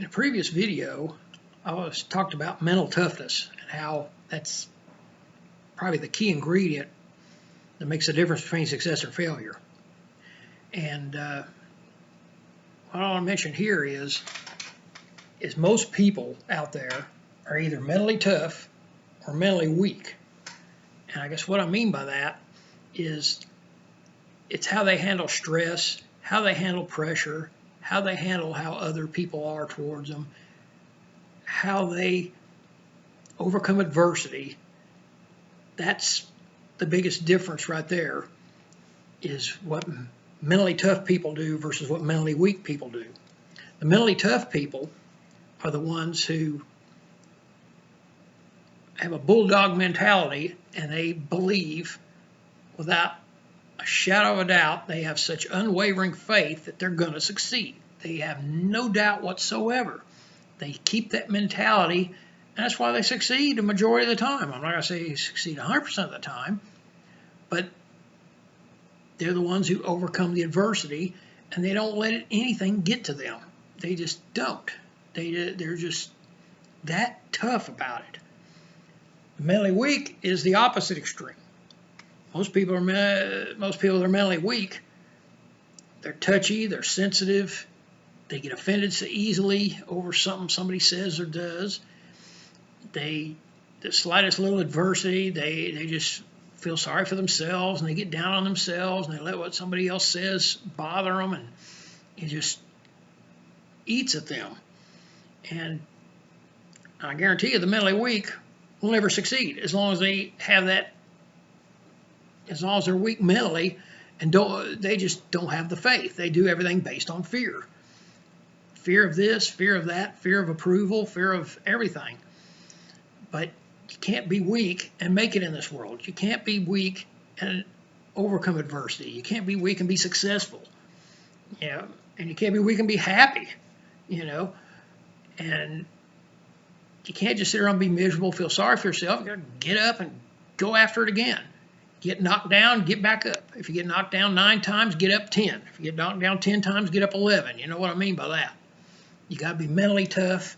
In a previous video, I talked about mental toughness and how that's probably the key ingredient that makes the difference between success or failure. And what I want to mention here is most people out there are either mentally tough or mentally weak. And I guess what I mean by that is it's how they handle stress, how they handle pressure, how they handle how other people are towards them, how they overcome adversity. That's the biggest difference right there, is what mentally tough people do versus what mentally weak people do. The mentally tough people are the ones who have a bulldog mentality, and they believe without a shadow of a doubt, they have such unwavering faith that they're going to succeed. They have no doubt whatsoever. They keep that mentality, and that's why they succeed the majority of the time. I'm not going to say they succeed 100% of the time, but they're the ones who overcome the adversity, and they don't let anything get to them. They just don't. They're just that tough about it. Mentally weak is the opposite extreme. Most people that are mentally weak, they're touchy, they're sensitive, they get offended so easily over something somebody says or does. The slightest little adversity, they just feel sorry for themselves, and they get down on themselves, and they let what somebody else says bother them, and it just eats at them. And I guarantee you the mentally weak will never succeed as long as they have that, as long as they're weak mentally and they just don't have the faith. They do everything based on fear. Fear of this, fear of that, fear of approval, fear of everything. But you can't be weak and make it in this world. You can't be weak and overcome adversity. You can't be weak and be successful. And you can't be weak and be happy, and you can't just sit around and be miserable, feel sorry for yourself. You got to get up and go after it again. Get knocked down, get back up. If you get knocked down 9 times, get up 10. If you get knocked down 10 times, get up 11. You know what I mean by that. You got to be mentally tough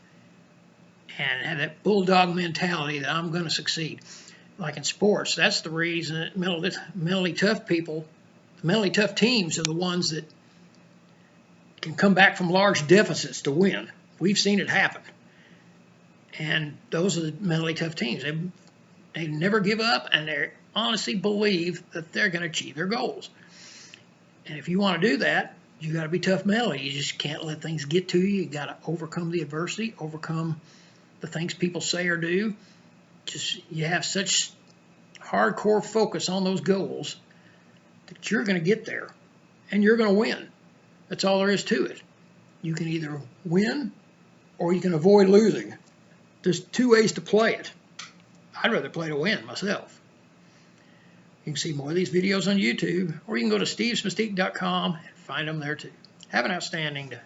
and have that bulldog mentality that I'm going to succeed. Like in sports, that's the reason that mentally tough people, mentally tough teams are the ones that can come back from large deficits to win. We've seen it happen. And those are the mentally tough teams. They never give up, and they honestly believe that they're going to achieve their goals. And if you want to do that, you got to be tough mentally. You just can't let things get to you. You got to overcome the adversity, overcome the things people say or do. Just you have such hardcore focus on those goals that you're going to get there, and you're going to win. That's all there is to it. You can either win or you can avoid losing. There's 2 ways to play it. I'd rather play to win myself. You can see more of these videos on YouTube, or you can go to stevesmystique.com and find them there too. Have an outstanding day.